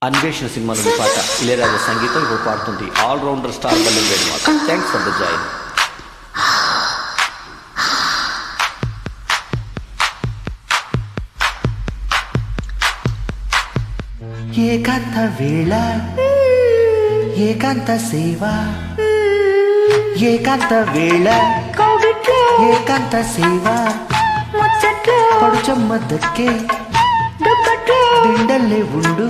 అన్వేషణ సినిమా నుండి పాట ఇళయరాజా సంగీతం ఇప్పుడు పాడుతుంది ఆల్ రౌండర్ స్టార్ బల్లి Venumadhav. Thanks for the join. ఏకాంత వేళ ఏకాంత సేవ ఏకాంత వేళ ఏకాంత సేవ పడుచమ్మ దక్కే దిండల్లే ఉండు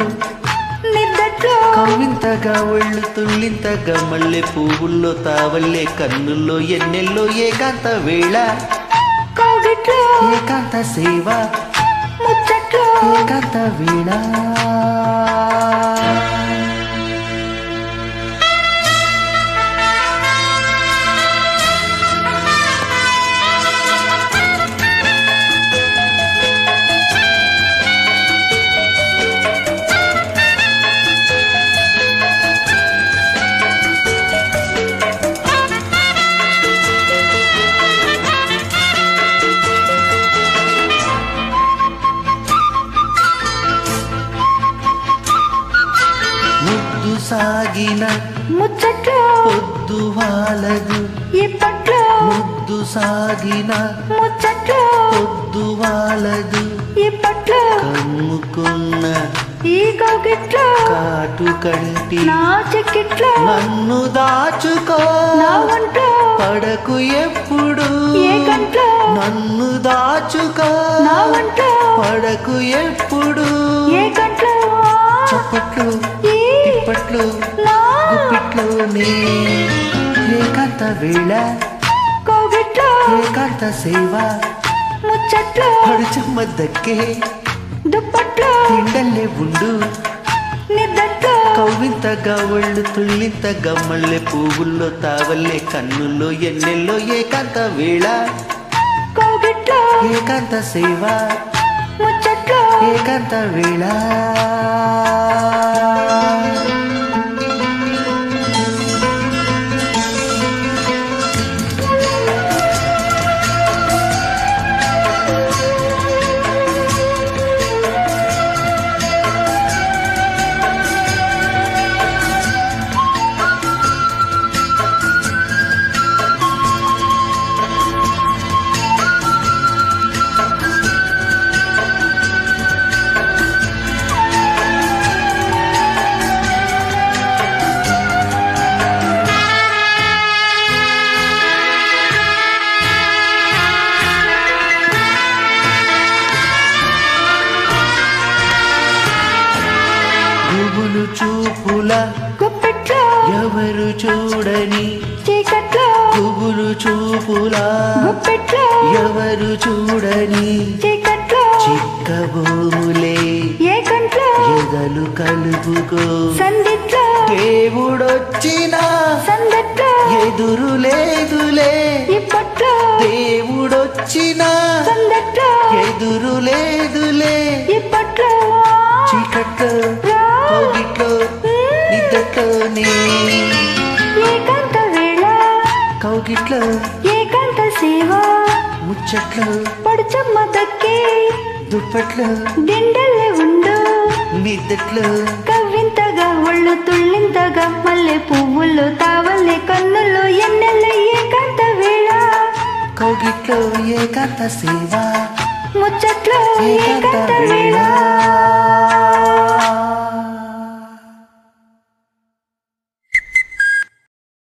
కవింతగా ఒళ్ళు తుళ్ళింతగా మల్లె పువ్వుల్లో తావల్లే కన్నుల్లో ఎన్నెల్లో ఏకాంత వేళ ఏకాంత సేవ ఏకాంత వేళ. ముద్దు సాగిన ముచ్చట్లు పొద్దు వాలదు ఇప్పట్లో ముద్దు సాగిన ముచ్చట్లు పొద్దు వాలదు ఇప్పట్లో కమ్ముకున్న ఈ కౌగిట్లో కాటు కంటి నా చెక్కిట్లో నన్ను దాచుకో నా ఒంట్లో పడకు ఎప్పుడు ఏ కంట్లో నన్ను దాచుకో నా ఒంట్లో పడకు ఎప్పుడు ఏ కంట్లో చప్పట్లు ఈ తిప్పట్లు నా గుప్పిట్లోనే ఏకాంత వేళ కౌగిట్లో ఏకాంత సేవ ముచ్చట్లు పడుచమ్మ దక్కే దుప్పట్లో తిండల్లే ఉండు నిద్దట్లో కవ్వింతగా ఒళ్ళు తుళ్ళింతగా మల్లె పువ్వుల్లో తావల్లే కన్నుల్లో ఎన్నెల్లో ఏకాంత వేళ కౌగిట్లో ఏకాంత సేవ ముచ్చట్లు ఏకాంత వేళ. గుబులు చూపుల గుప్పిట్లో ఎవరు చూడని చీకట్లో గుబులు చూపుల గుప్పిట్లో ఎవరు చూడని చీకట్లో చిక్క భూములే ఏ కంట్లో ఎదలు కలుపుకో సందిట్లో దేవుడొచ్చిన సందట్లో ఎదురు లేదులే ఇప్పట్లో దేవుడొచ్చిన సందట్లో ఎదురు లేదులే ఇప్పట్లో చీకట్లో కౌగిట్లో నిద్దట్లోనే ఏకాంత వేళ కౌగిట్లో ఏకాంత సేవ ముచ్చట్లో పడుచమ్మ దక్కే దుప్పట్లో దిండల్లే ఉండు నిద్దట్లో కవ్వింతగా ఒళ్ళు తుళ్ళింతగా మల్లె పువ్వుల్లో తావల్లే కన్నుల్లో ఎన్నెల్ల ఏకాంత వేళ కౌగిట్లో ఏకాంత సేవ ముచ్చట్లో ఏకాంత ఏకాంత వేళ. వేళ.